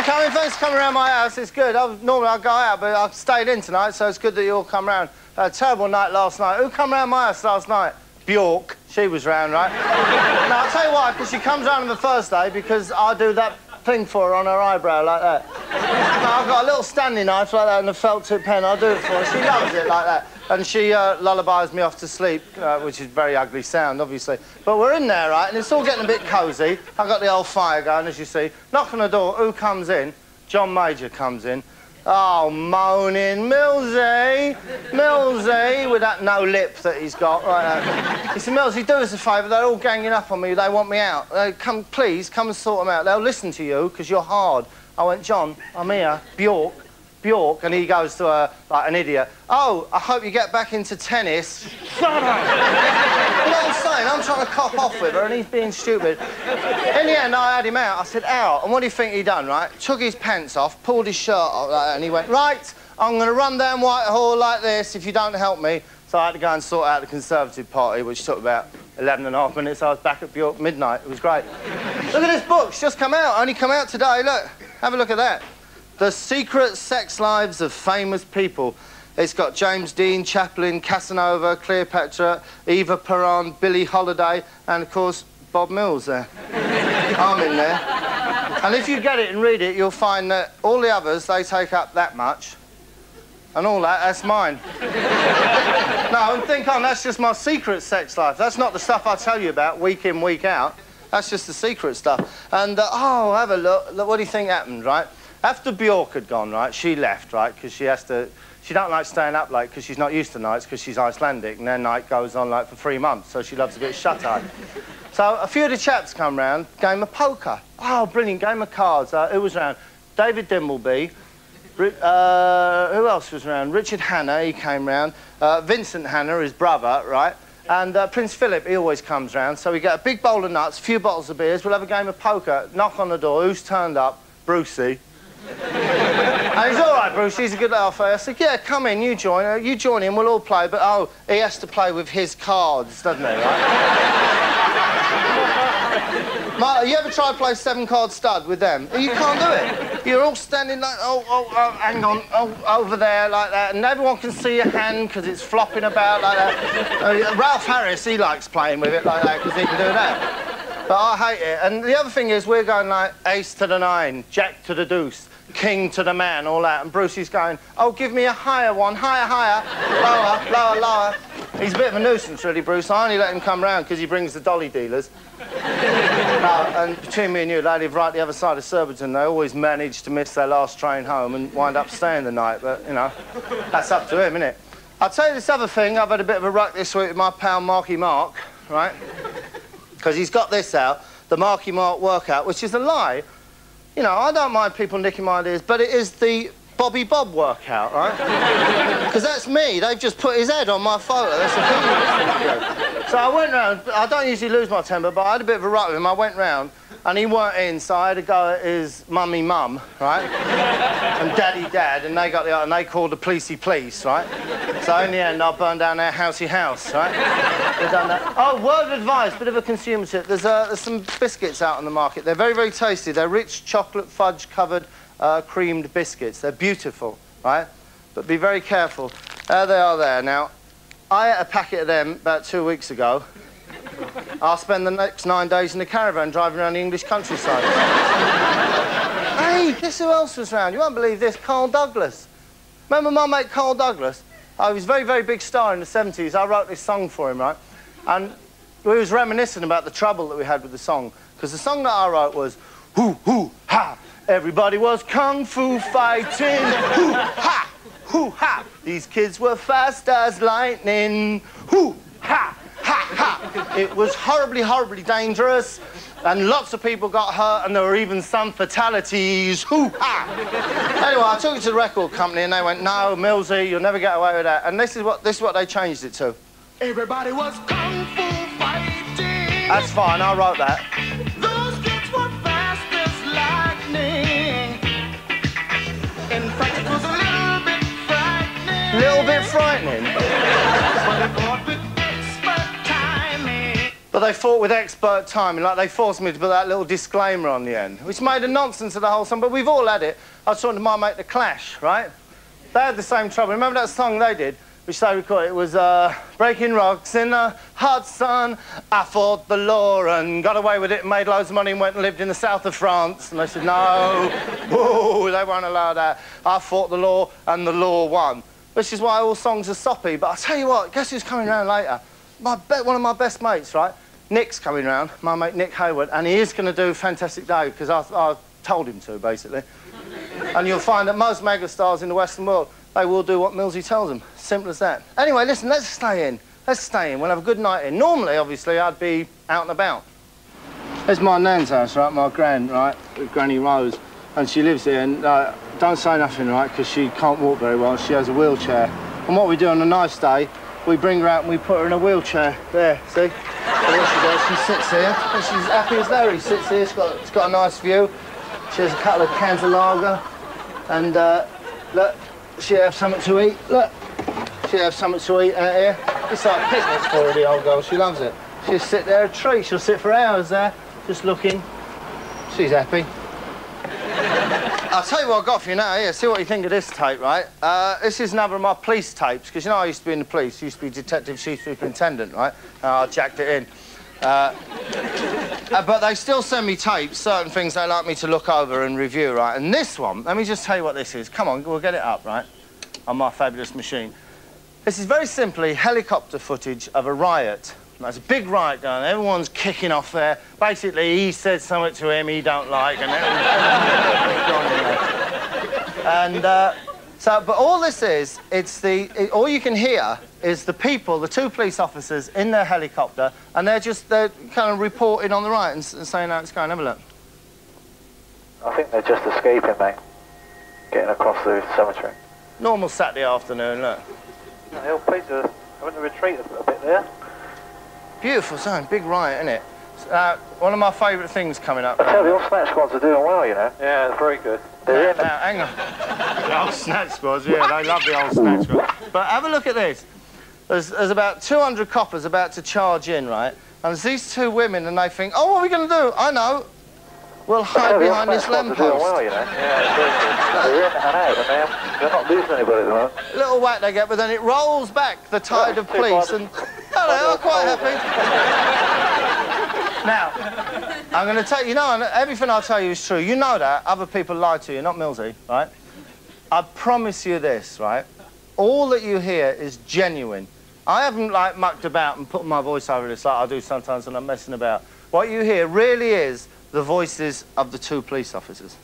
coming. Thanks for coming around my house. It's good. Normally I go out, but I've stayed in tonight, so it's good that you all come round. A terrible night last night. Who come round my house last night? Bjork. She was round, right? Now, I'll tell you why, because she comes round on the first day because I do that thing for her on her eyebrow like that. Now, I've got a little Stanley knife like that and a felt tip pen. I do it for her. She loves it like that. And she lullabies me off to sleep, which is very ugly sound, obviously. But we're in there, right, and it's all getting a bit cosy. I've got the old fire going, as you see. Knock on the door. Who comes in? John Major comes in. Oh, moaning, Millsy, Millsy, with that no lip that he's got, right. He said, Millsy, do us a favour, they're all ganging up on me, they want me out. Please, come and sort them out. They'll listen to you, because you're hard. I went, John, I'm here, Bjork, and he goes to her like an idiot. Oh, I hope you get back into tennis. Shut up! You know what I'm saying? I'm trying to cop off with her, and he's being stupid. In the end, I had him out. I said, out. And what do you think he done, right? Took his pants off, pulled his shirt off like that, and he went, right, I'm going to run down Whitehall like this if you don't help me. So I had to go and sort out the Conservative Party, which took about 11.5 minutes. I was back at Bjork midnight. It was great. Look at this book. It's just come out. Only come out today. Look. Have a look at that. The Secret Sex Lives of Famous People. It's got James Dean, Chaplin, Casanova, Cleopatra, Eva Peron, Billie Holiday, and, of course, Bob Mills there. I'm in there. And if you get it and read it, you'll find that all the others, they take up that much. And all that, that's mine. No, and think on, that's just my secret sex life. That's not the stuff I tell you about week in, week out. That's just the secret stuff. And, oh, have a look. Look, what do you think happened, right? After Bjork had gone, right, she left, right, because she has to... She don't like staying up late because she's not used to nights because she's Icelandic, and their night goes on, like, for 3 months, so she loves a bit of shut-eye. So a few of the chaps come round, game of poker. Oh, brilliant, game of cards. Who was round? David Dimbleby. Who else was round? Richard Hanna, he came round. Vincent Hanna, his brother, right? And Prince Philip, he always comes round. So we get a big bowl of nuts, a few bottles of beers, we'll have a game of poker, knock on the door, who's turned up? Brucey. And he's all right, Bruce, he's a good laugh. I said, yeah, come in, you join in, we'll all play, but, oh, he has to play with his cards, doesn't he, right? You ever tried to play 7-card stud with them? You can't do it. You're all standing like, oh, hang on, over there, like that, and everyone can see your hand because it's flopping about like that. Ralph Harris, he likes playing with it like that because he can do that. But I hate it. And the other thing is, we're going like ace to the 9, jack to the deuce, king to the man, all that. And Brucey's going, oh, give me a higher one, higher, lower. He's a bit of a nuisance, really, Bruce. I only let him come round because he brings the dolly dealers. And between me and you, they live right the other side of Surbiton. They always manage to miss their last train home and wind up staying the night. But, you know, that's up to him, innit? I'll tell you this other thing. I've had a bit of a ruck this week with my pal Marky Mark, right? Because he's got this out, the Marky Mark workout, which is a lie. You know, I don't mind people nicking my ideas, but it is the Bobby Bob workout, right? Because that's me. They've just put his head on my photo. That's the thing. So I went round. I don't usually lose my temper, but I had a bit of a ruck with him. I went round, and he weren't in, so I had to go at his mummy mum, right? And daddy dad, and they got the and they called the policey police, right? So in the end, I burned down their housey house, right? They've done that. Oh, word of advice, bit of a consumer tip. There's some biscuits out on the market. They're very, very tasty. They're rich chocolate fudge-covered creamed biscuits. They're beautiful, right? But be very careful. There they are there. Now, I ate a packet of them about 2 weeks ago. I'll spend the next 9 days in the caravan driving around the English countryside. Hey, guess who else was round? You won't believe this, Carl Douglas. Remember my mate Carl Douglas? He was a very, very big star in the 70s. I wrote this song for him, right? And we was reminiscing about the trouble that we had with the song. Because the song that I wrote was, hoo, hoo, ha. Everybody was kung fu fighting, hoo, ha, hoo, ha. These kids were fast as lightning, hoo, ha, ha, ha. It was horribly, horribly dangerous, and lots of people got hurt, and there were even some fatalities, hoo, ha. Anyway, I took it to the record company, and they went, no, Millsy, you'll never get away with that. And this is what they changed it to. Everybody was kung fu fighting. That's fine, I wrote that. Those kids were fast as lightning. In fact, it was a little bit frightening. Little bit frightening? But they fought with expert timing, like they forced me to put that little disclaimer on the end, which made a nonsense of the whole song, but we've all had it. I was talking to my mate The Clash, right? They had the same trouble. Remember that song they did, which they recorded? It was Breaking Rocks in the Hot Sun. I fought the law and got away with it and made loads of money and went and lived in the south of France. And they said, no, whoa, they won't allow that. I fought the law and the law won. Which is why all songs are soppy. But I'll tell you what, guess who's coming round later? One of my best mates, right? Nick's coming round, my mate Nick Hayward, and he is going to do Fantastic Day because I told him to, basically. And you'll find that most megastars in the Western world, they will do what Millsy tells them. Simple as that. Anyway, listen, let's stay in. Let's stay in. We'll have a good night in. Normally, obviously, I'd be out and about. There's my nan's house, right? My gran, right? With Granny Rose. And she lives here, and don't say nothing, right? Because she can't walk very well. She has a wheelchair. And what we do on a nice day, we bring her out and we put her in a wheelchair. There, see? And there she goes. She sits here, and she's happy as Larry. Sits here. It's got a nice view. She has a couple of cans of lager. And, look. She'll have something to eat. Look, she'll have something to eat out here. It's like picnics for her, the old girl. She loves it. She'll sit there a treat. She'll sit for hours there, just looking. She's happy. I'll tell you what I got for you now. Here, see what you think of this tape, right? This is another of my police tapes, because you know I used to be in the police. I used to be detective chief superintendent, right? I jacked it in. But they still send me tapes, certain things they like me to look over and review, right? And this one, let me just tell you what this is. Come on, we'll get it up, right? On my fabulous machine. This is very simply helicopter footage of a riot. There's a big riot going on. Everyone's kicking off there. Basically, he said something to him he don't like, and but all this is, all you can hear is the people, the two police officers in their helicopter, and they're kind of reporting on the riot and saying how it's going. Have a look. I think they're just escaping, mate. Getting across the cemetery. Normal Saturday afternoon, look. Yeah, the old place is having to retreat a bit there. Beautiful zone, big riot, isn't it? One of my favourite things coming up. I tell you, the old snatch squads are doing well, you know. Yeah, it's very good. Now, hang on. The old snatch squads, yeah, they love the old snatch squads. But have a look at this. There's about 200 coppers about to charge in, right? And there's these two women, and they think, oh, what are we going to do? I know. We'll hide behind this lamppost. Doing well, you know. Yeah, it's very good. They're in and out, and they're not losing anybody at the moment. Little whack they get, but then it rolls back the tide of police, and oh, they are quite happy. Now, I'm going to tell you, everything I tell you is true. You know that. Other people lie to you, not Millsy, right? I promise you this, right? All that you hear is genuine. I haven't, like, mucked about and put my voice over this like I do sometimes when I'm messing about. What you hear really is the voices of the two police officers.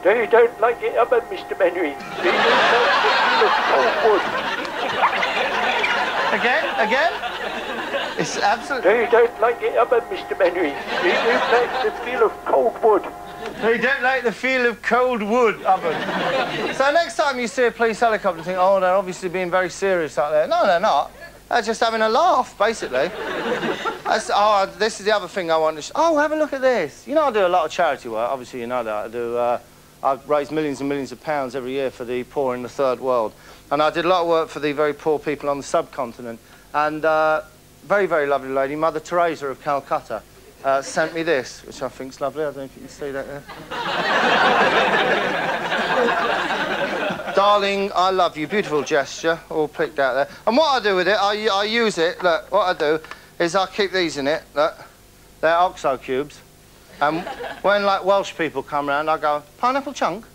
They don't like it up, Mr. Medinner. They don't like the Again? It's absolutely... They don't like it up, Mr. Medinner. They don't like the feel of cold wood. They don't like the feel of cold wood, oven. So next time you see a police helicopter, you think, oh, they're obviously being very serious out there. No, they're not. They're just having a laugh, basically. This is the other thing I want to show. Oh, have a look at this. You know, I do a lot of charity work. Obviously, you know that. I raise millions and millions of pounds every year for the poor in the third world. And I did a lot of work for the very poor people on the subcontinent. And very, very lovely lady, Mother Teresa of Calcutta, sent me this, which I think's lovely. I don't know if you can see that there. Darling, I love you. Beautiful gesture, all picked out there. And what I do with it, I use it. Look, what I do is I keep these in it. Look, they're OXO cubes. And when, like, Welsh people come round, I go, pineapple chunk?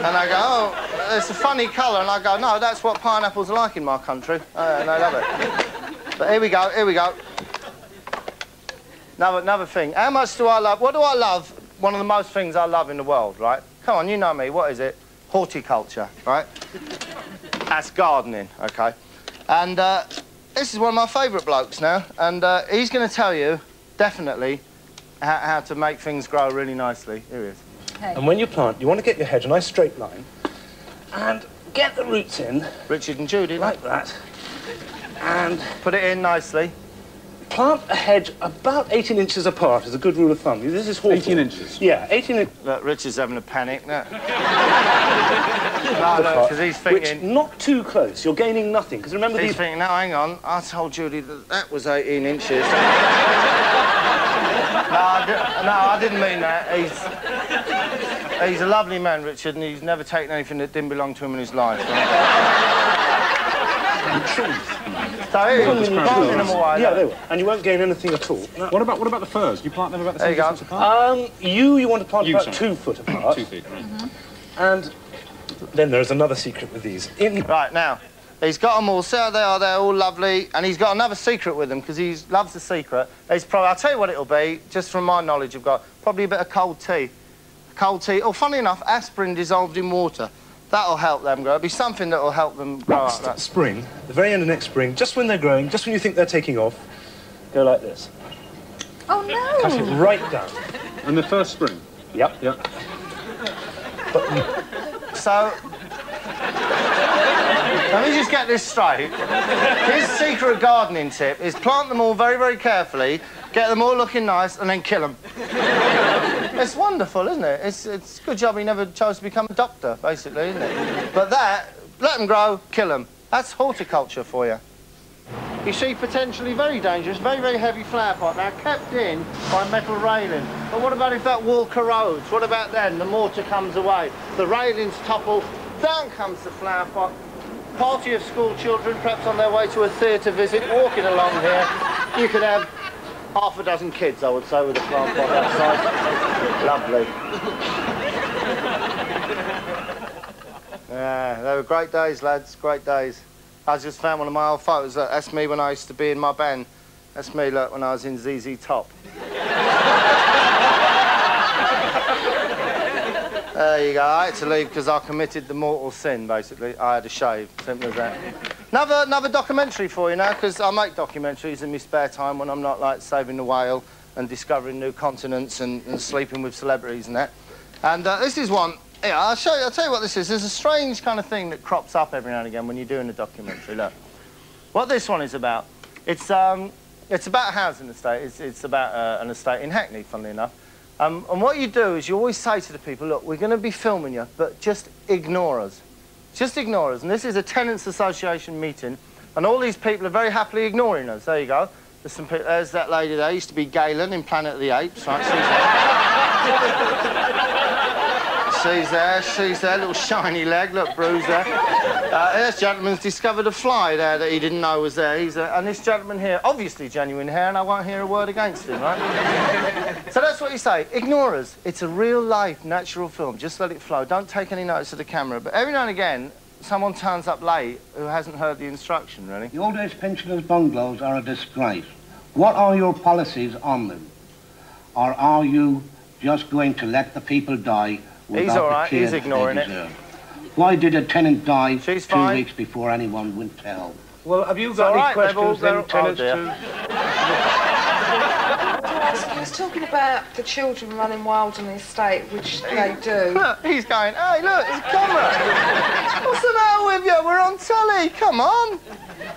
And I go, oh, it's a funny colour. And I go, no, that's what pineapples are like in my country. And I love it. But here we go, here we go. Another thing. How much do I love? What do I love? One of the most things I love in the world, right? Come on, you know me. What is it? Horticulture, right? That's gardening, OK? And this is one of my favourite blokes now. And he's going to tell you, definitely, how to make things grow really nicely. Here he is. Okay. And when you plant, you want to get your hedge a nice straight line and get the roots in. Richard and Judy. Like that. And put it in nicely. plant a hedge about 18 inches apart is a good rule of thumb. This is hawthorn. 18 inches? Yeah, 18 inches. Look, Richard's having a panic, look. No, because he's thinking... Which, not too close, you're gaining nothing, because remember He's thinking, no, hang on, I told Judy that was 18 inches. No, I didn't mean that. He's a lovely man, Richard, and he's never taken anything that didn't belong to him in his life. So he's planting them away. Yeah, they will. And you won't gain anything at all. No. What about the firs? Do you plant them about the same distance apart? You want to plant about sorry. 2 foot apart. 2 feet, right. And then there's another secret with these. Right, now, he's got them all. See how they are? They're all lovely. And he's got another secret with them, because he loves the secret. He's probably, I'll tell you what it'll be, just from my knowledge I've got, probably a bit of cold tea. Cold tea, or funny enough, aspirin dissolved in water. That'll help them grow. It'll be something that'll help them grow up. Next spring, the very end of next spring, just when they're growing, just when you think they're taking off, go like this. Oh, no! Cut it right down. And the first spring? Yep. Yep. So, let me just get this straight. His secret gardening tip is plant them all very, very carefully, get them all looking nice, and then kill them. It's wonderful, isn't it? It's a good job he never chose to become a doctor, basically, isn't it? But that, let them grow, kill them. That's horticulture for you. You see, potentially very dangerous, very, very heavy flower pot now, kept in by metal railing. But what about if that wall corrodes? What about then? The mortar comes away, the railings topple, down comes the flower pot. Party of school children, perhaps on their way to a theatre visit, walking along here. You could have half a dozen kids, I would say, with a plant pot that size. Lovely. Yeah, they were great days, lads, great days. I just found one of my old photos. Look, that's me when I used to be in my band. That's me, look, when I was in ZZ Top. There you go. I had to leave because I committed the mortal sin, basically. I had a shave, simple as that. Another documentary for you now, because I make documentaries in my spare time when I'm not, like, saving the whale and discovering new continents and sleeping with celebrities and that. And this is one. Yeah, I'll tell you what this is. There's a strange kind of thing that crops up every now and again when you're doing a documentary. Look, what this one is about. It's about a housing estate. It's about an estate in Hackney, funnily enough. And what you do is you always say to the people, look, we're going to be filming you, but just ignore us. Just ignore us. And this is a tenants association meeting, and all these people are very happily ignoring us. There you go. There's some people, there's that lady there. Used to be Galen in Planet of the Apes, right? She's there, little shiny leg, look, bruised there. This gentleman's discovered a fly there that he didn't know was there. And this gentleman here, obviously genuine hair, and I won't hear a word against him, right? So that's what you say, ignore us. It's a real-life, natural film. Just let it flow. Don't take any notice of the camera. But every now and again, someone turns up late who hasn't heard the instruction, really. The old age pensioners' bungalows are a disgrace. What are your policies on them? Or are you just going to let the people die? He's all right, he's ignoring it. Why did a tenant die She's 2 fine. weeks before anyone would tell? Well, have you got any questions then, tenants, He was talking about the children running wild on the estate, which they do. Look, he's going, hey, look, it's a camera. What's the matter with you? We're on telly, come on.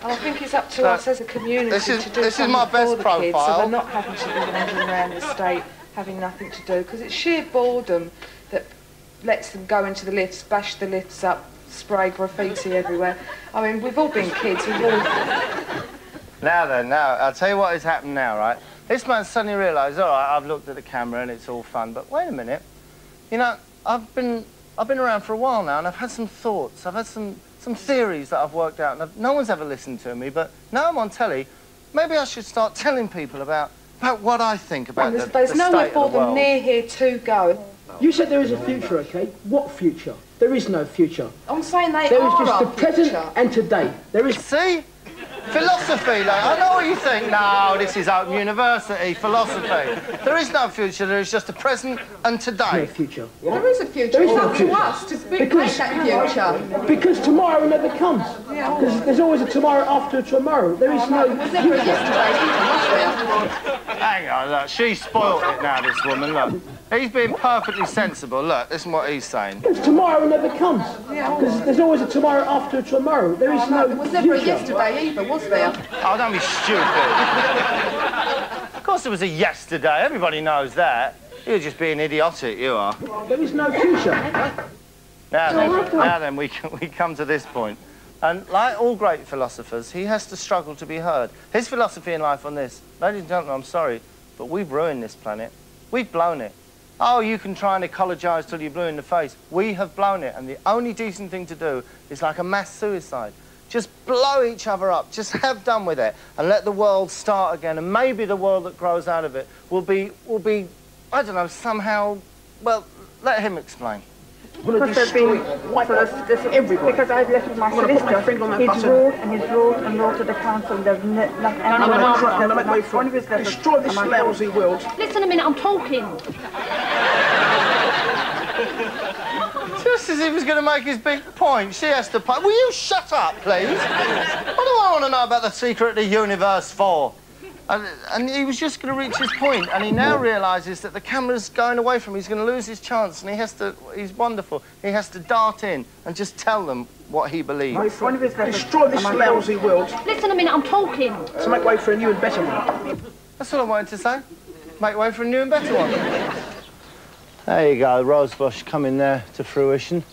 And I think it's up to us as a community to do this is something my best for the kids, so profile. they're not having to be wandering around the estate, having nothing to do, because it's sheer boredom that lets them go into the lifts, bash the lifts up, spray graffiti everywhere. I mean, we've all been kids, we've all... Now then, I'll tell you what has happened now, right? This man suddenly realised, all right, I've looked at the camera and it's all fun, but wait a minute. You know, I've been around for a while now and I've had some thoughts, I've had some theories that I've worked out, and no one's ever listened to me, but now I'm on telly, maybe I should start telling people about what I think about the state of the world. There's nowhere for them near here to go. You said there is a future, OK? What future? There is no future. I'm saying they There is are just our the present future. and today. There is... See? Philosophy, like, I know what you think. No, this is Open University, philosophy. There is no future, there is just a present and today. No future. There is a future. There is It's no up to future. us to make that future. Because tomorrow never comes. Because there's always a tomorrow after tomorrow. There is no There's never a future. yesterday either, was there? Hang on, look, she's spoilt it now, this woman, look. He's being perfectly sensible, look, this is what he's saying. Because tomorrow never comes. Because there's always a tomorrow after tomorrow. There is no There was never a future. yesterday either, was there. Oh, don't be stupid. Of course there was a yesterday. Everybody knows that. You're just being idiotic, you are. There is no future. Now then, we come to this point. And like all great philosophers, he has to struggle to be heard. His philosophy in life on this, ladies and gentlemen, I'm sorry, but we've ruined this planet. We've blown it. Oh, you can try and ecologise till you're blue in the face. We have blown it, and the only decent thing to do is like a mass suicide. Just blow each other up. Just have done with it, and let the world start again. And maybe the world that grows out of it will be, I don't know, somehow. Well, let him explain. Because there's been everybody. Because I've left with my solicitor. He's wrote and he's wrote and wrote to the council. There's not one of his letters. Destroy this lousy world. Listen a minute, I'm talking. Just as he was going to make his big point, she has to pay. Will you shut up, please? What do I want to know about the secret of the universe for? And he was just going to reach his point, and he now realises that the camera's going away from him. He's going to lose his chance, and he has to. He's wonderful. He has to dart in and just tell them what he believes. Destroy this lousy world. Listen a minute, I'm talking. To make way for a new and better one. That's all I wanted to say. Make way for a new and better one. There you go, rosebush coming there to fruition.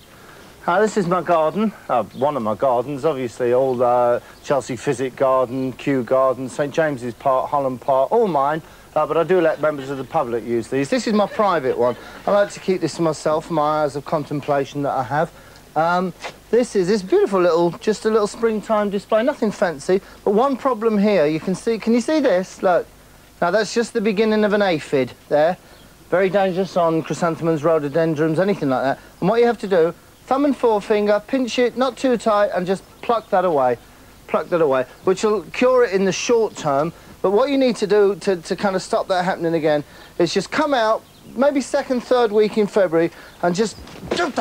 This is my garden, one of my gardens, obviously, all Chelsea Physic Garden, Kew Garden, St James's Park, Holland Park, all mine, but I do let members of the public use these. This is my private one. I like to keep this to myself for my hours of contemplation that I have. This is this beautiful little, just a little springtime display, nothing fancy, but one problem here, you can see, can you see this? Look, now that's just the beginning of an aphid there. Very dangerous on chrysanthemums, rhododendrons, anything like that. And what you have to do, thumb and forefinger, pinch it, not too tight, and just pluck that away. Pluck that away, which will cure it in the short term. But what you need to do to kind of stop that happening again is just come out, maybe second, third week in February, and just things are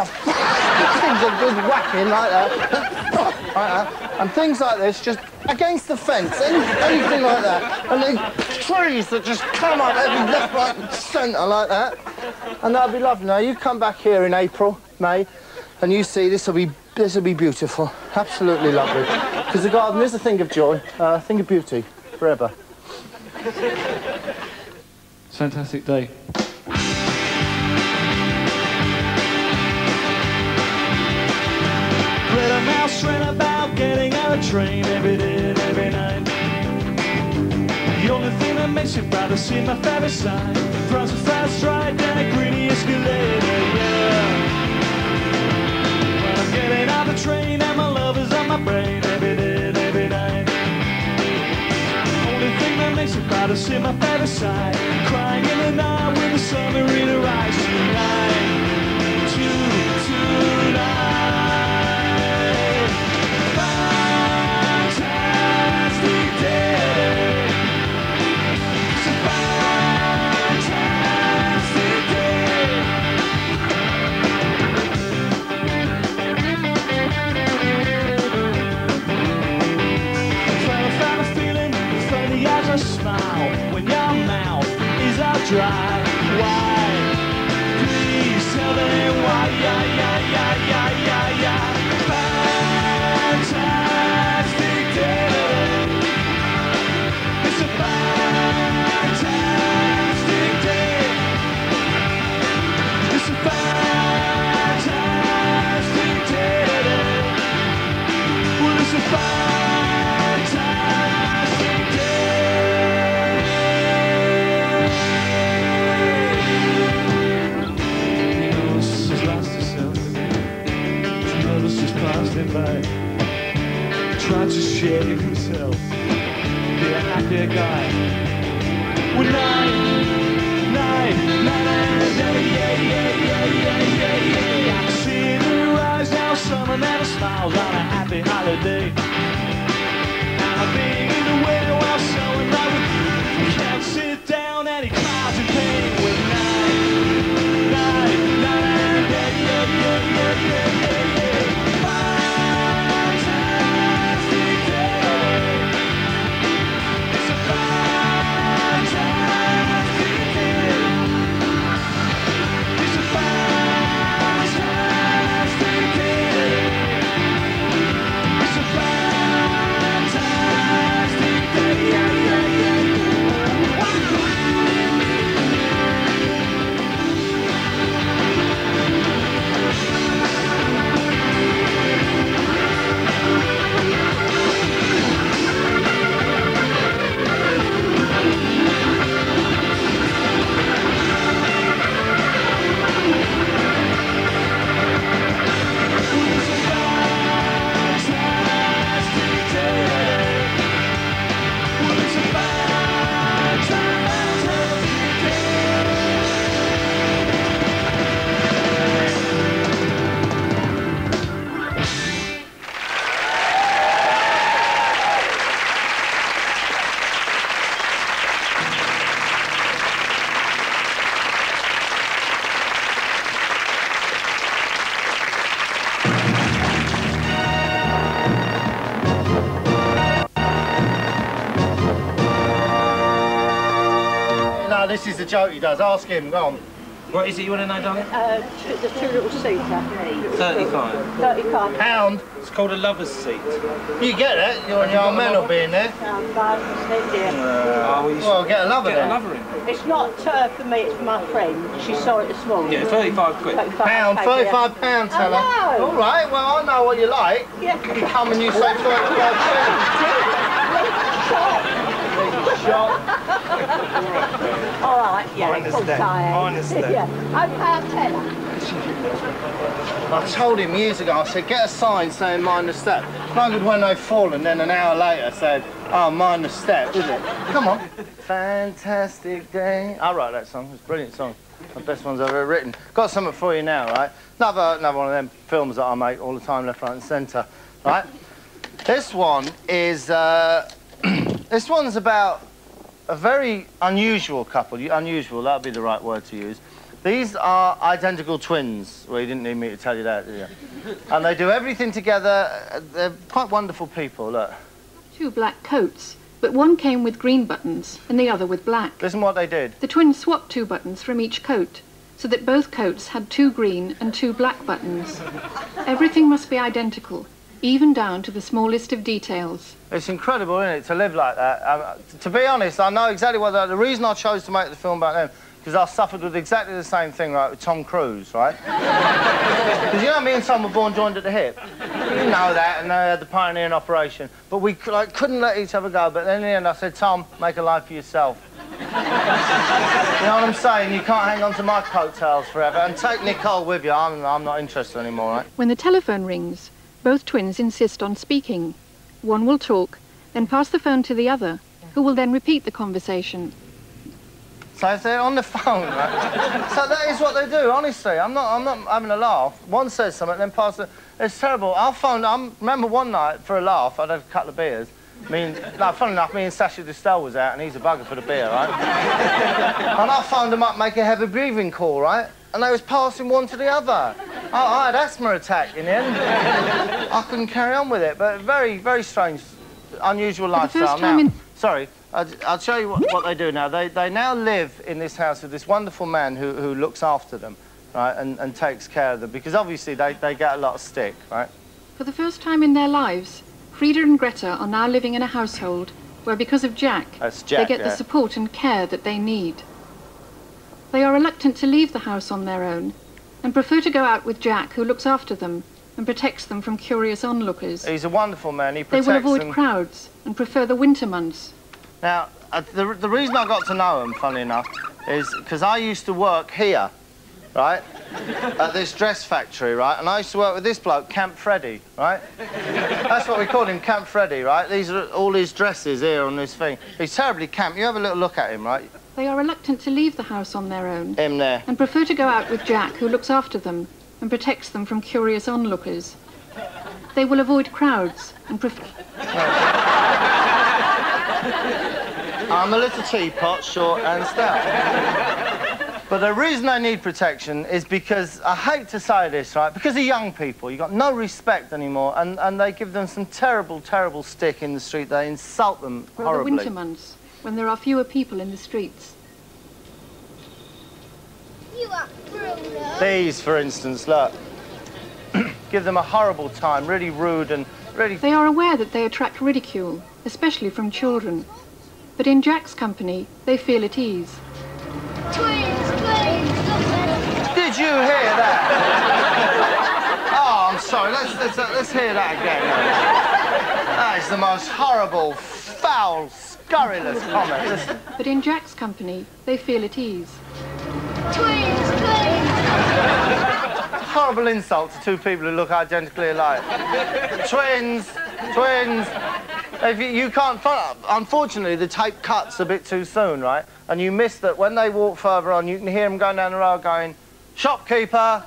good whacking like that. Like that. And things like this, just against the fence, anything like that. And then trees that just come up every left, right, and centre like that. And that'll be lovely. Now, you come back here in April, May, and you see this will be beautiful, absolutely lovely. Because the garden is a thing of joy, a thing of beauty, forever. Fantastic day. Let a mouse ran about getting on a train every day and every night. The only thing that makes you proud is see my favorite sign. Drives a fast ride down a greedy escalator, yeah. When I'm getting on the train and my love is on my brain every day and every night. The only thing that makes you proud is see my favorite side. Crying in the night with the summer in her eyes tonight. Tonight. Smile when your mouth is all dry. Why? Please tell me why. Yeah, yeah, yeah, yeah, yeah, yeah. Fantastic day. It's a fantastic day. It's a fantastic day. Well, it's a fantastic day. By. Try to share himself, be a happier guy. Well, night, yeah. I see it in her eyes now, summer never smiles on a happy holiday. And I'm being in the way while so in love with you. We can't sit down any clouds of pain with night, yeah. It's a this is the joke he does. Ask him, go on. What is it you want to know, darling? The two little seater. 35. 35. Pound. It's called a lover's seat. You get it? You and your old men will be in there. Well, get a lover then. Get a lover in. It's not for me, it's for my friend. She saw it this morning. Yeah, 35 quid. Pound, 35 pounds, tell her. All right, well, I know what you like. Yeah. You come and you say 35 Shot. All right, yeah, I understand. I understand. Yeah. Okay, I'll tell her. I told him years ago, I said, get a sign saying mind the step. It's no good when they've fallen, then an hour later said, oh, mind the step, is it? Come on. Fantastic day. I wrote that song, it's a brilliant song. The best ones I've ever written. Got something for you now, right? Another one of them films that I make all the time, left, right and centre, right? This one is, this one's about a very unusual couple. Unusual, that would be the right word to use. These are identical twins. Well, you didn't need me to tell you that, did you? And they do everything together. They're quite wonderful people, look. 2 black coats, but one came with green buttons and the other with black. Listen what they did. The twins swapped 2 buttons from each coat, so that both coats had 2 green and 2 black buttons. Everything must be identical, even down to the smallest of details. It's incredible, isn't it, to live like that? To be honest, I know exactly what the reason I chose to make the film about them, because I suffered with exactly the same thing, right, with Tom Cruise, right? Because you know, me and Tom were born joined at the hip. You know that, and they had the pioneering operation. But we couldn't let each other go. But then in the end, I said, Tom, make a life for yourself. You know what I'm saying? You can't hang on to my coattails forever. And take Nicole with you. I'm not interested anymore, right? When the telephone rings, both twins insist on speaking. One will talk, then pass the phone to the other, who will then repeat the conversation. So if they're on the phone, right? So that is what they do, honestly. I'm not having a laugh. One says something, then pass it. It's terrible. I remember one night, for a laugh, I'd had a couple of beers. Funny enough, me and Sasha Distel was out, and he's a bugger for the beer, right? And I phoned them up, make a heavy breathing call, right? And they was passing one to the other. I had asthma attack in the end. I couldn't carry on with it, but very, very strange, unusual lifestyle. Now, sorry. I'll show you what they do now. They now live in this house with this wonderful man who looks after them, right, and takes care of them, because obviously they get a lot of stick, right? For the first time in their lives, Frida and Greta are now living in a household where, because of Jack, they get the support and care that they need. They are reluctant to leave the house on their own and prefer to go out with Jack, who looks after them and protects them from curious onlookers. He's a wonderful man. He protects them. They will avoid them. crowds and prefer the winter months. Now, the reason I got to know him, funnily enough, is because I used to work here, right, at this dress factory, right, and I used to work with this bloke, Camp Freddy, right? That's what we called him, Camp Freddy, right? These are all his dresses here on this thing. He's terribly camp. You have a little look at him, right? They are reluctant to leave the house on their own. Him there. And prefer to go out with Jack, who looks after them and protects them from curious onlookers. They will avoid crowds and prefer... I'm a little teapot, short and stout. But the reason I need protection is because, I hate to say this, right, because of young people. You've got no respect anymore, and they give them some terrible, terrible stick in the street. They insult them horribly. The winter months, when there are fewer people in the streets. You are Bruno. These, for instance, look. Give them a horrible time, really rude and really... They are aware that they attract ridicule, especially from children. But in Jack's company, they feel at ease. Twins, twins. Did you hear that? Oh, I'm sorry. Let's hear that again. That is the most horrible, foul, scurrilous comment. Listen. But in Jack's company, they feel at ease. Twins, twins. Horrible insult to 2 people who look identically alike. Twins, twins. If you can't find... Unfortunately, the tape cuts a bit too soon, right? And you miss that when they walk further on, you can hear them going down the road going, shopkeeper,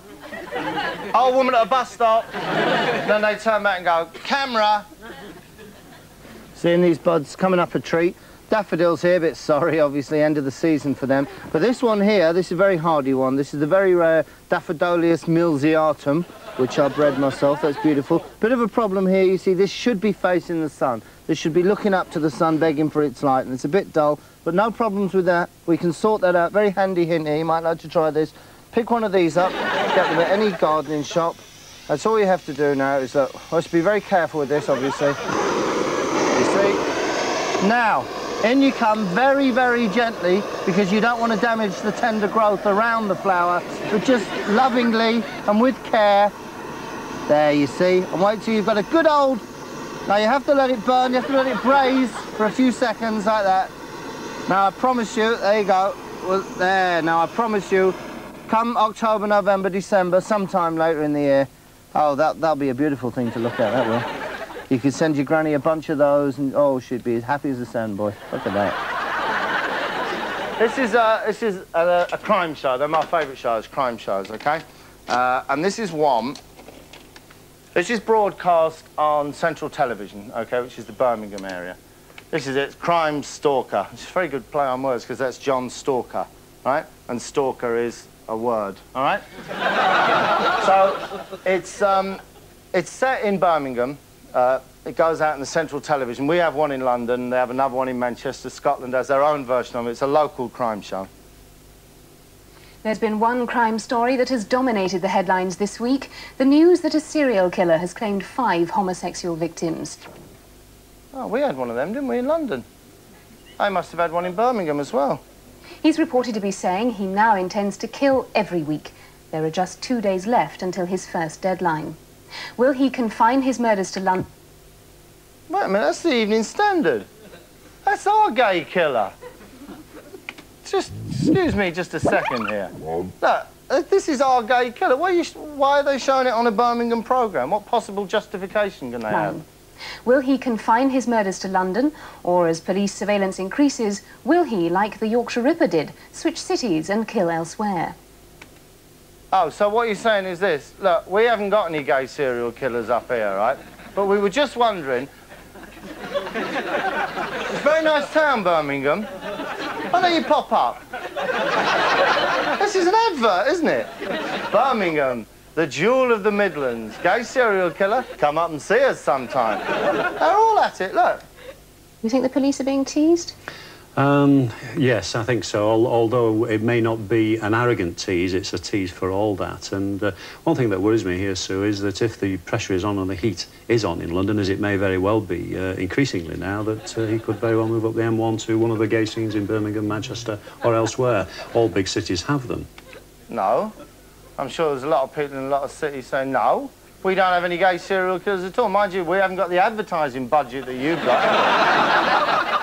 old woman at a bus stop. Then they turn back and go, camera. Seeing these buds coming up a tree. Daffodils here, a bit sorry, obviously, end of the season for them. But this one here, this is a very hardy one. This is the very rare Daffodilius milesiatum. which I bred myself. That's beautiful. Bit of a problem here, you see, this should be facing the sun. This should be looking up to the sun, begging for its light, and it's a bit dull, but no problems with that. We can sort that out. Very handy hint here. You might like to try this. Pick one of these up, get them at any gardening shop. That's all you have to do now is that, I must be very careful with this, obviously. You see? Now, in you come very, very gently, because you don't want to damage the tender growth around the flower, but just lovingly and with care. There, you see. And wait till you've got a good old... Now, you have to let it burn, you have to let it braise for a few seconds like that. Now, I promise you, there you go. Well, there, now, I promise you, come October, November, December, sometime later in the year, oh, that'll be a beautiful thing to look at, that will. You could send your granny a bunch of those and, oh, she'd be as happy as a sandboy. Look at that. This is a crime show. They're my favourite shows, crime shows, OK? And this is one. This is broadcast on Central Television, OK, which is the Birmingham area. This is it, Crime Stalker. It's a very good play on words, because that's John Stalker, right? And stalker is a word, all right? So it's set in Birmingham. It goes out in the Central Television. We have one in London. They have another one in Manchester. Scotland has their own version of it. It's a local crime show. There's been one crime story that has dominated the headlines this week. The news that a serial killer has claimed 5 homosexual victims. Oh, we had one of them, didn't we, in London? I must have had one in Birmingham as well. He's reported to be saying he now intends to kill every week. There are just 2 days left until his first deadline. Will he confine his murders to London? Wait a minute, that's the Evening Standard. That's our gay killer. Just, excuse me just a second here. Look, this is our gay killer. Why are they showing it on a Birmingham programme? What possible justification can they have? Will he confine his murders to London, or as police surveillance increases, will he, like the Yorkshire Ripper did, switch cities and kill elsewhere? Oh, so what you're saying is this. Look, we haven't got any gay serial killers up here, right? But we were just wondering... It's a very nice town, Birmingham. Why don't you pop up? This is an advert, isn't it? Birmingham, the jewel of the Midlands. Gay serial killer, come up and see us sometime. They're all at it, look. You think the police are being teased? Yes, I think so, although it may not be an arrogant tease, it's a tease for all that. And one thing that worries me here, Sue, is that if the pressure is on and the heat is on in London, as it may very well be increasingly now, that he could very well move up the M1 to one of the gay scenes in Birmingham, Manchester or elsewhere. All big cities have them. No. I'm sure there's a lot of people in a lot of cities saying, no, we don't have any gay serial killers at all. Mind you, we haven't got the advertising budget that you've got.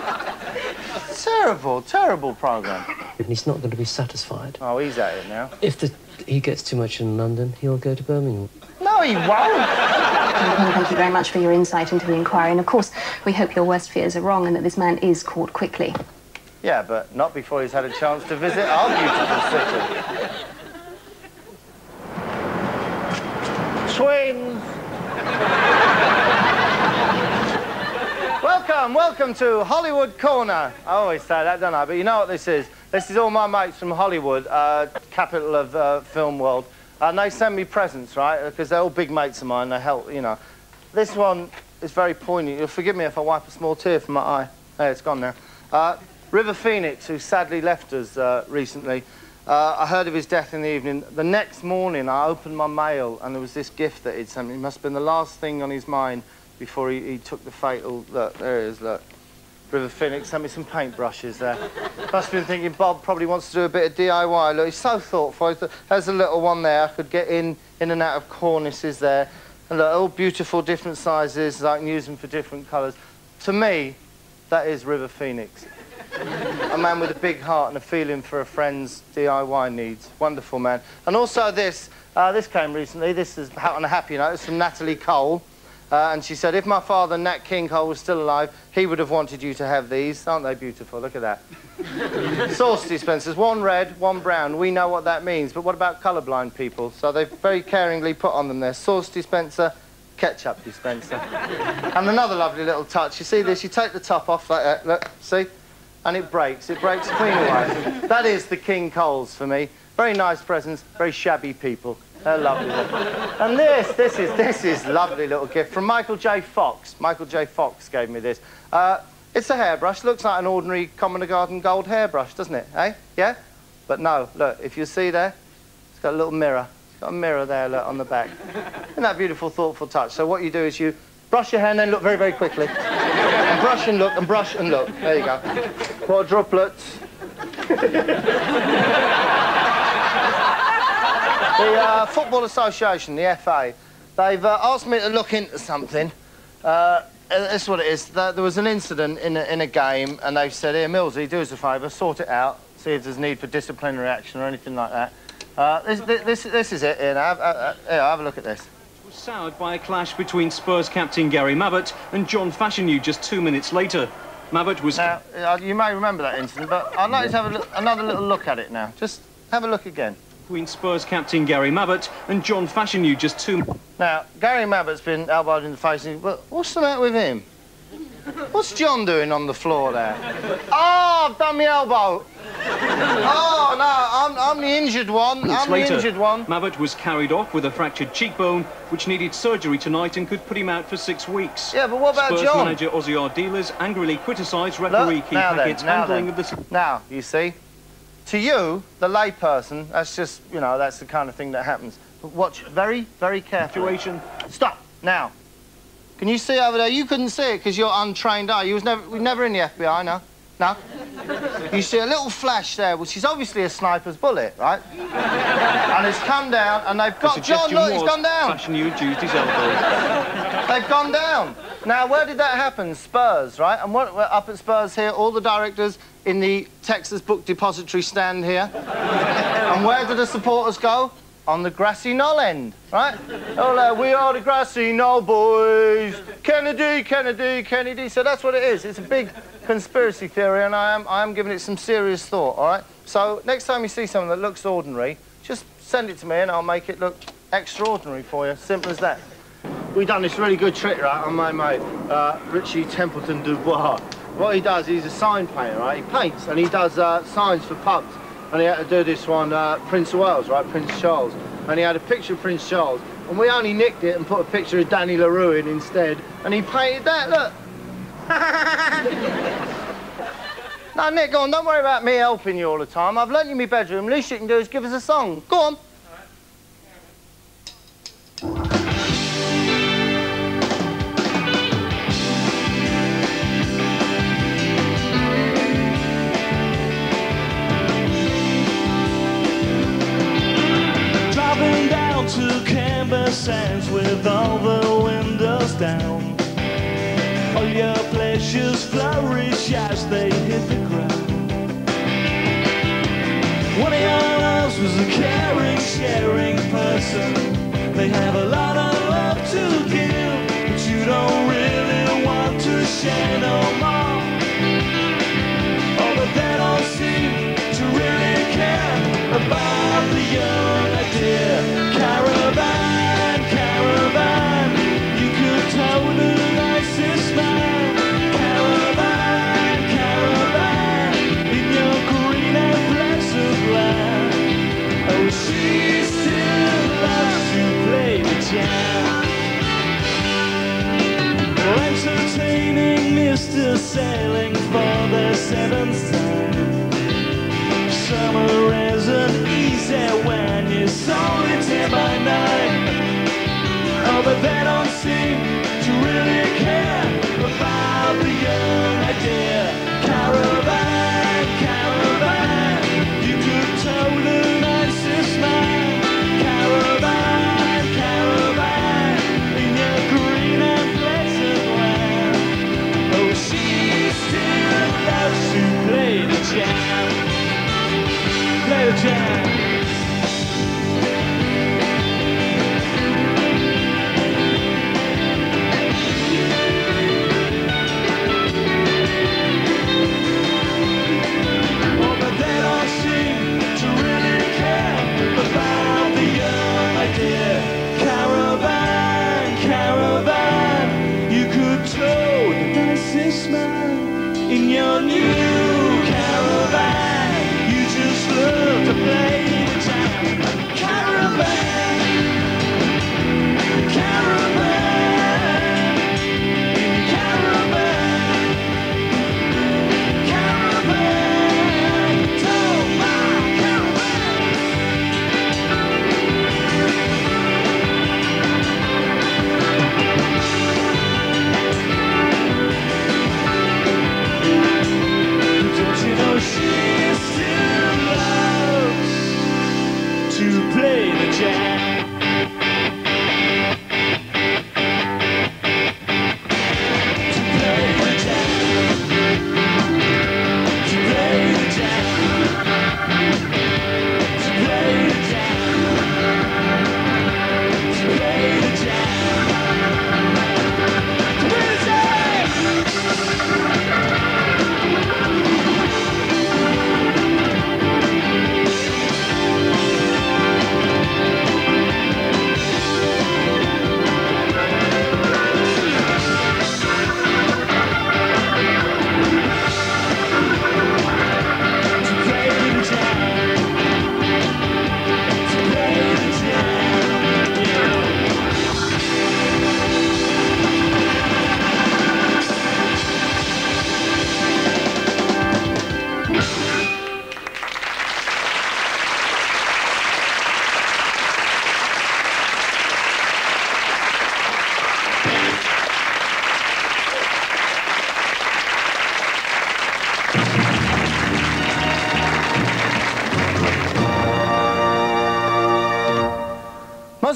Terrible, terrible programme. And he's not going to be satisfied. Oh, he's at it now. If he gets too much in London, he'll go to Birmingham. No, he won't. Thank you very much for your insight into the inquiry. And, of course, we hope your worst fears are wrong and that this man is caught quickly. Yeah, but not before he's had a chance to visit our beautiful city. Twins! Welcome to Hollywood Corner. I always say that, don't I? But you know what this is? This is all my mates from Hollywood, capital of film world. And they send me presents, right? Because they're all big mates of mine. They help, you know. This one is very poignant. You'll forgive me if I wipe a small tear from my eye. Hey, it's gone now. River Phoenix, who sadly left us recently. I heard of his death in the evening. The next morning, I opened my mail, and there was this gift that he'd sent me. It must have been the last thing on his mind before he took the fatal... Look, there it is, look. River Phoenix sent me some paintbrushes there. Must have been thinking Bob probably wants to do a bit of DIY. Look, he's so thoughtful. There's a little one there. I could get in and out of cornices there. And look, all beautiful, different sizes. I can use them for different colours. To me, that is River Phoenix. A man with a big heart and a feeling for a friend's DIY needs. Wonderful man. And also this came recently. This is on a happy note. It's from Natalie Cole. And she said, if my father, Nat King Cole, was still alive, he would have wanted you to have these. Aren't they beautiful? Look at that. Sauce dispensers, one red, one brown. We know what that means, but what about colourblind people? So they've very caringly put on them there. Sauce dispenser, ketchup dispenser. And another lovely little touch. You see this? You take the top off like that, look, see? And it breaks. It breaks clean away. That is the King Coles for me. Very nice presents, very shabby people. They're lovely. And this is lovely little gift from Michael J. Fox. Michael J. Fox gave me this. It's a hairbrush. Looks like an ordinary Common Garden gold hairbrush, doesn't it? Eh? Yeah? But no, look, if you see there, it's got a little mirror. It's got a mirror there, look, on the back. Isn't that beautiful, thoughtful touch? So what you do is you brush your hair and then look very, very quickly. And brush and look, and brush and look. There you go. Quadruplets. The Football Association, the FA, they've asked me to look into something. This is what it is. There was an incident in a game, and they've said, here, Millsy, do us a favour, sort it out, see if there's need for disciplinary action or anything like that. This is it. Here, now, have a look at this. Was soured by a clash between Spurs captain Gary Mabbott and John Fashanu just 2 minutes later. Mabbott was... Now, you may remember that incident, but I'd like to have another little look at it now. Just have a look again. Between Spurs captain Gary Mabbott and John Fashanu just 2... Now, Gary Mabbott's been elbowed in the face, but what's the matter with him? What's John doing on the floor there? Oh, I've done my elbow. Oh, no, I'm the injured one. I'm the injured one. Mabbott was carried off with a fractured cheekbone, which needed surgery tonight and could put him out for 6 weeks. Yeah, but what about Spurs John? manager Ozzy Ardiles angrily criticised referee Keith Hackett's handling of the... Now, you see, to you, the layperson, that's just, you know, that's the kind of thing that happens. But watch very, very carefully. Stop, now. Can you see over there? You couldn't see it because you're untrained eye. You was never in the FBI, no? No? You see a little flash there, which is obviously a sniper's bullet, right? And it's come down, and they've got... John, look, he's gone down. Fashanu used his elbow. They've gone down. Now, where did that happen? Spurs, right? And we're up at Spurs here, all the directors in the Texas Book Depository stand here. And where do the supporters go? On the grassy knoll end, right? Oh, we are the grassy knoll boys. Kennedy, Kennedy, Kennedy. So that's what it is. It's a big conspiracy theory, and I am giving it some serious thought, all right? So next time you see something that looks ordinary, just send it to me and I'll make it look extraordinary for you. Simple as that. We've done this really good trick, right, on my mate, Richie Templeton Dubois. What he does, he's a sign painter, right? He paints and he does signs for pubs. And he had to do this one, Prince of Wales, right, Prince Charles. And he had a picture of Prince Charles, and we only nicked it and put a picture of Danny LaRue in instead, and he painted that, look. Now, Nick, go on, don't worry about me helping you all the time. I've lent you my bedroom, least you can do is give us a song. Go on. To Canberra Sands with all the windows down. All your pleasures flourish as they hit the ground. One of your loves was a caring, sharing person. They have a lot of love to give, but you don't really want to share no more. Oh, but they don't seem to really care about the young idea. Caravan, caravan, you could tow the nicest man. Caravan, caravan, in your green and pleasant land. Oh, she still loves to play the jam. Entertaining Mr. Sailing for the 7th time. Summer isn't easy when you're solitaire by night. Oh, but they don't seem to really care about the young idea. Caravan, caravan, you could tow the nicest man. Caravan, caravan, in your green and pleasant land. Oh, she still loves to play the jam. Play the jam. Oh, but they don't seem to really care about the young idea. Caravan, caravan, you could tow the nicest man in your new caravan. You just love to play the jam. Caravan,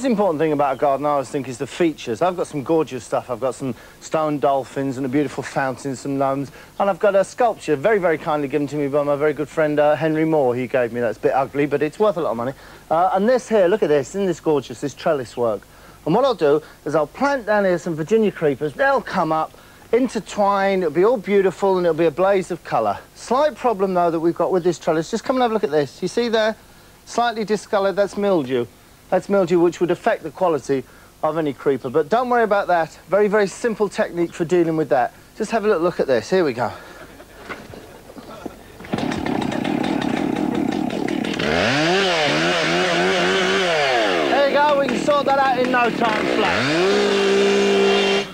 most important thing about a garden, I always think, is the features. I've got some gorgeous stuff. I've got some stone dolphins and a beautiful fountain, some gnomes, and I've got a sculpture very, very kindly given to me by my very good friend Henry Moore. He gave me that. It's a bit ugly, but it's worth a lot of money. And this here, look at this, isn't this gorgeous, this trellis work? And what I'll do is I'll plant down here some Virginia creepers. They'll come up, intertwine, it'll be all beautiful, and it'll be a blaze of colour. Slight problem, though, that we've got with this trellis. Just come and have a look at this. You see there? Slightly discoloured, that's mildew. That's mildew, which would affect the quality of any creeper. But don't worry about that. Very, very simple technique for dealing with that. Just have a little look at this. Here we go. There you go. We can sort that out in no time flat.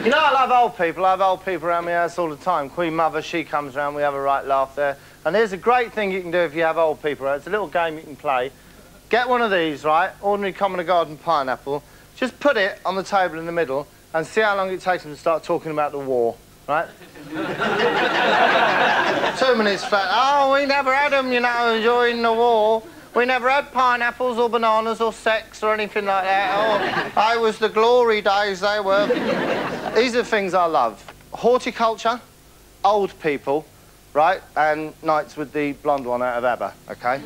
You know, I love old people. I have old people around my house all the time. Queen Mother, she comes round. We have a right laugh there. And there's a great thing you can do if you have old people around. It's a little game you can play. Get one of these, right? Ordinary common garden pineapple. Just put it on the table in the middle and see how long it takes them to start talking about the war, right? 2 minutes flat. Oh, we never had them, you know, during the war. We never had pineapples or bananas or sex or anything like that. Oh, it was the glory days, they were. These are the things I love. Horticulture, old people, right? And Knights with the blonde one out of ABBA, OK?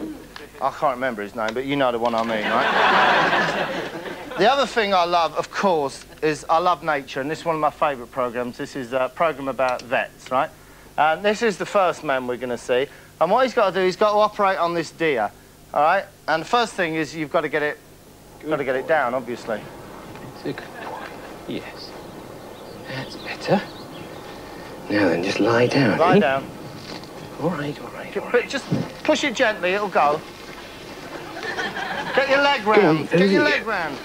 I can't remember his name, but you know the one I mean, right? The other thing I love, of course, is I love nature, and this is one of my favourite programmes. This is a programme about vets, right? And this is the first man we're going to see. And what he's got to do, he's got to operate on this deer, all right? And the first thing is you've got to get it down, obviously. It's a good boy. Yes. That's better. Now then, just lie down. Lie down. All right, all right, all right. But just push it gently, it'll go. Get your leg round. Get your leg round.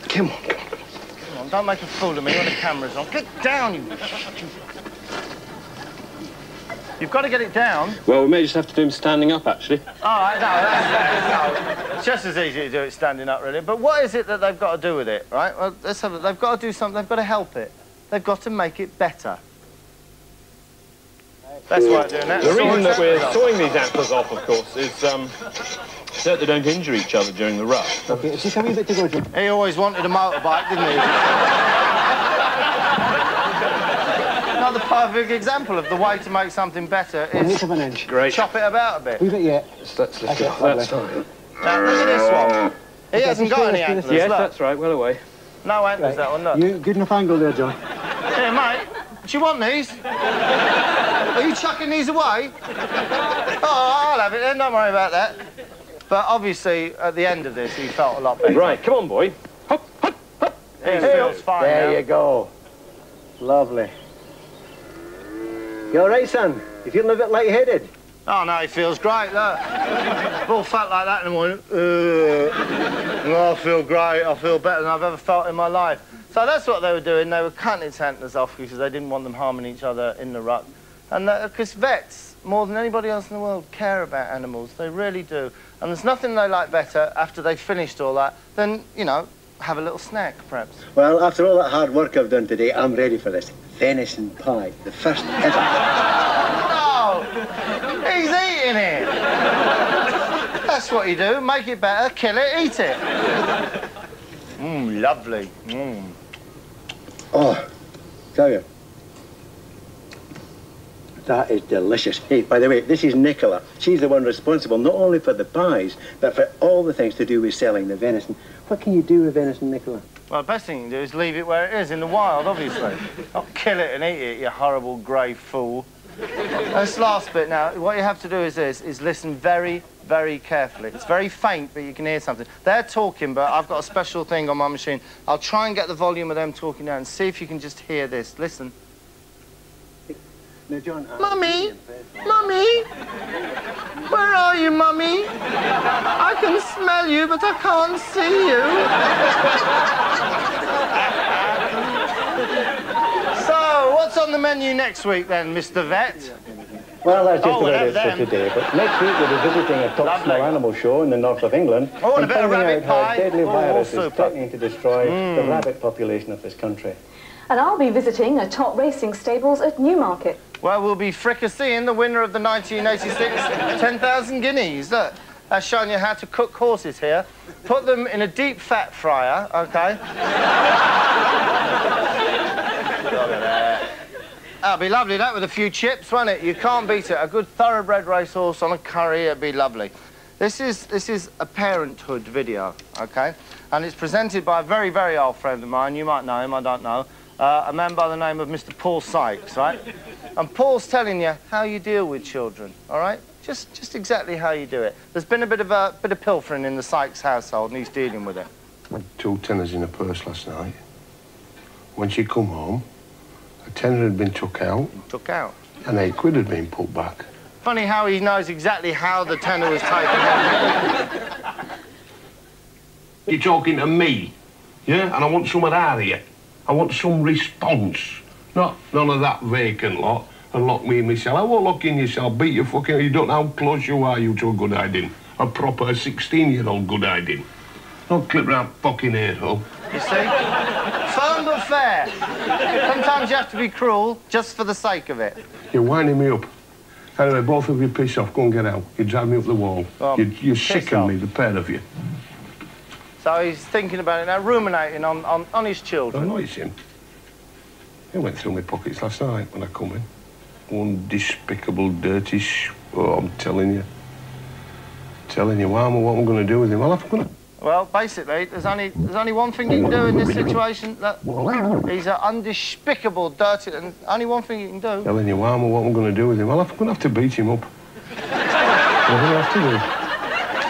Come on, come on. Come on, don't make a fool of me when the camera's on. Get down, you... You've got to get it down. Well, we may just have to do him standing up, actually. All right, no, it's just as easy to do it standing up, really. But what is it that they've got to do with it, right? Well, let's have it. They've got to do something. They've got to help it. They've got to make it better. Best way of doing that. The reason that we're sawing these antlers off, of course, is so that they don't injure each other during the rut. OK, it's just coming a bit to go. He always wanted a motorbike, didn't he? Not the perfect example of the way to make something better is of an inch. Great. Chop it about a bit. Leave it yet. Let's That's go. That's fine. Now, look at this one. He hasn't got any antlers, Yes, look. that's right, well away. No antlers, that one, look. You good enough angle there, John? Here, mate. Do you want these? Are you chucking these away? Oh, I'll have it then, don't worry about that. But obviously, at the end of this, he felt a lot better. Right, come on, boy. Hop, hop, hop. He feels fine There now. you go. Lovely. You all right, son? You feeling a bit lightheaded? Oh, no, he feels great, look. I've all felt like that in the morning. Oh, I feel great. I feel better than I've ever felt in my life. So that's what they were doing. They were cutting its antlers off because they didn't want them harming each other in the rut. And because vets, more than anybody else in the world, care about animals. They really do. And there's nothing they like better after they've finished all that than, you know, have a little snack, perhaps. Well, after all that hard work I've done today, I'm ready for this. Venison pie, the first ever. No! He's eating it! That's what you do. Make it better, kill it, eat it. Mmm, lovely. Mmm. Oh, tell you. That is delicious. Hey, by the way, this is Nicola. She's the one responsible not only for the pies, but for all the things to do with selling the venison. What can you do with venison, Nicola? Well, the best thing you can do is leave it where it is, in the wild, obviously. Not kill it and eat it, you horrible grey fool. This last bit now, what you have to do is this, is listen very, very carefully. It's very faint, but you can hear something. They're talking, but I've got a special thing on my machine. I'll try and get the volume of them talking down and see if you can just hear this. Listen. Now, John, Mummy! Mummy! Where are you, Mummy? I can smell you, but I can't see you. So, what's on the menu next week, then, Mr. Vet? Well, that's just Oh, about it them. for today. But next week we'll be visiting a top Lovely. small animal show in the north of England Oh, and a and bit of finding rabbit out how pie. a deadly Oh, virus is super. threatening to destroy the rabbit population of this country. And I'll be visiting a top racing stables at Newmarket. Well, we'll be fricasseeing the winner of the 1986 10,000 guineas. Look, That's showing you how to cook horses here. Put them in a deep fat fryer, OK? Look at that. That'll be lovely, that, with a few chips, won't it? You can't beat it. A good thoroughbred racehorse on a curry, it'd be lovely. This is a parenthood video, OK? And it's presented by a very, very old friend of mine. You might know him, I don't know. A man by the name of Mr. Paul Sykes, right? And Paul's telling you how you deal with children, all right? Just exactly how you do it. There's been a bit of pilfering in the Sykes household, and he's dealing with it. I had 2 tenors in her purse last night. When she come home, a tenner had been took out. Took out? And 8 quid had been put back. Funny how he knows exactly how the tenner was taken out. You're talking to me, yeah? And I want something out of you. I want some response. Not none of that vacant lot and lock me in my cell. I won't lock in your cell, beat you fucking... You don't know how close you are, you, to a good hiding. A proper 16-year-old good hiding. Don't clip round fucking ear hole. You see? Firm but fair. Sometimes you have to be cruel just for the sake of it. You're winding me up. Anyway, both of you piss off. Go and get out. You drive me up the wall. You sicken me, the pair of you. So he's thinking about it now, ruminating on his children. I know it's him. He went through my pockets last night when I come in. One despicable, dirty Oh, I'm telling you. Telling you, what I'm going to do with him. Well, basically, there's only one thing you can do in this situation. He's an undespicable, dirty, and only one thing you can do. Telling you, what I'm going to do with him. I'm going to have to beat him up. I'm going to have to do.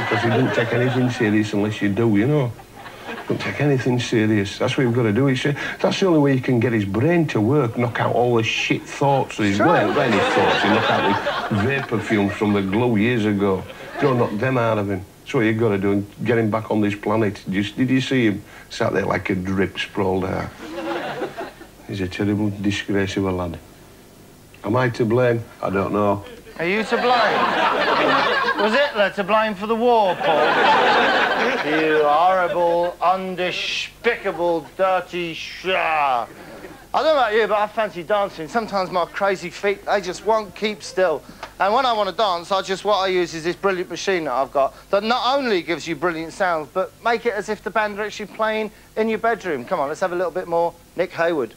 Because he doesn't take anything serious unless you do, you know. Don't take anything serious. That's what you've got to do. That's the only way you can get his brain to work, knock out all the shit thoughts. He's got any thoughts. He knocked out the vapor fumes from the glue years ago. Don't knock them out of him. That's what you've got to do and get him back on this planet. Did you see him? Sat there like a drip sprawled out. He's a terrible disgrace of a lad. Am I to blame? I don't know. Are you to blame? Was Hitler to blame for the war, Paul? You horrible, undespicable, dirty I don't know about you, but I fancy dancing. Sometimes my crazy feet, they just won't keep still. And when I want to dance, what I use is this brilliant machine that I've got that not only gives you brilliant sounds, but make it as if the band are actually playing in your bedroom. Come on, let's have a little bit more Nick Hayward.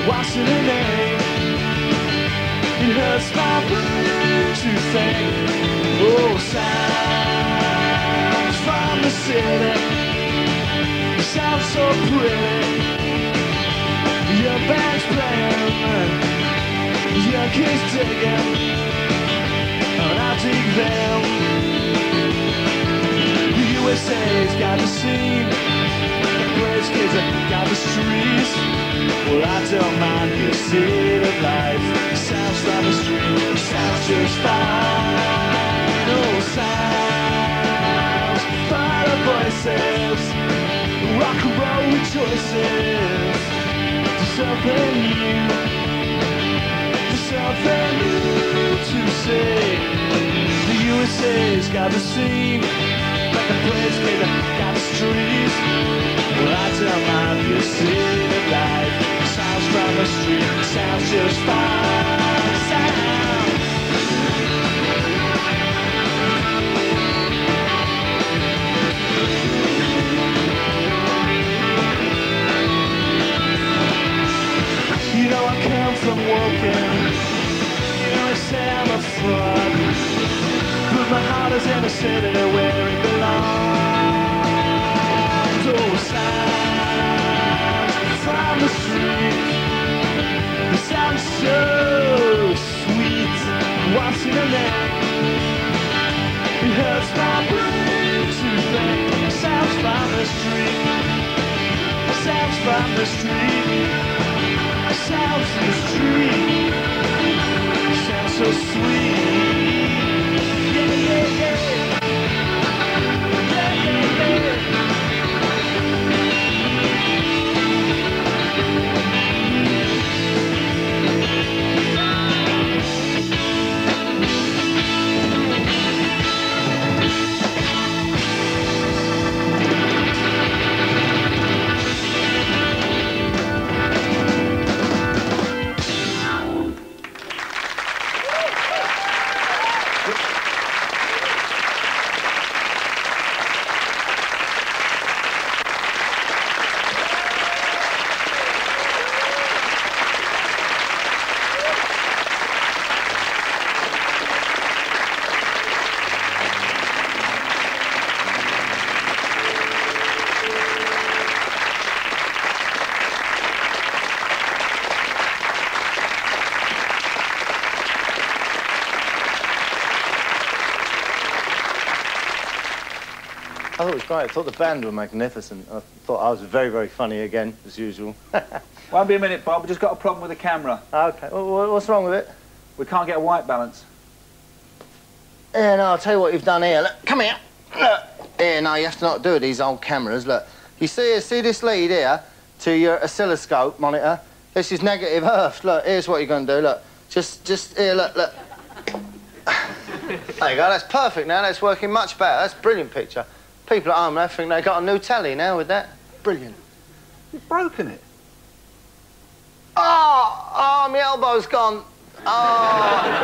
What's in her name? It hurts my brain to think. Oh, sounds from the city. Sounds so pretty. Your band's playing, your kids digging, and I dig them. The USA's got the scene, the place kids have got the streets. Well, I don't mind the city of life. Sounds like a street, sounds just fine. Oh, sounds, fire voices, rock and roll rejoices. To something new to say. The USA's got the scene, like a place made of got the streets. Well, I don't mind the city of life. Sounds from the street, sounds just fine. Sound. You know I come from Woking. You know I say I'm a fraud, but my heart is in a city where it belongs. Oh, sounds from the street. It sounds so sweet. What's in a name? It hurts my brain to think. Sounds from the street. Sounds from the street. Sounds from the street. Sounds so sweet. thought it was great. I thought the band were magnificent. I thought I was very, very funny again, as usual. Won't be a minute, Bob. We've just got a problem with the camera. OK. Well, what's wrong with it? We can't get a white balance. Yeah, no, I'll tell you what you've done here. Look, come here. Look. Here, no, you have to not do with these old cameras. Look, you see this lead here to your oscilloscope monitor? This is negative Earth. Look, here's what you're going to do. Look, just here, look. There you go, that's perfect now. That's working much better. That's a brilliant picture. People at home, they think they've got a new telly now with that. Brilliant. You've broken it. Oh, my elbow's gone. Oh.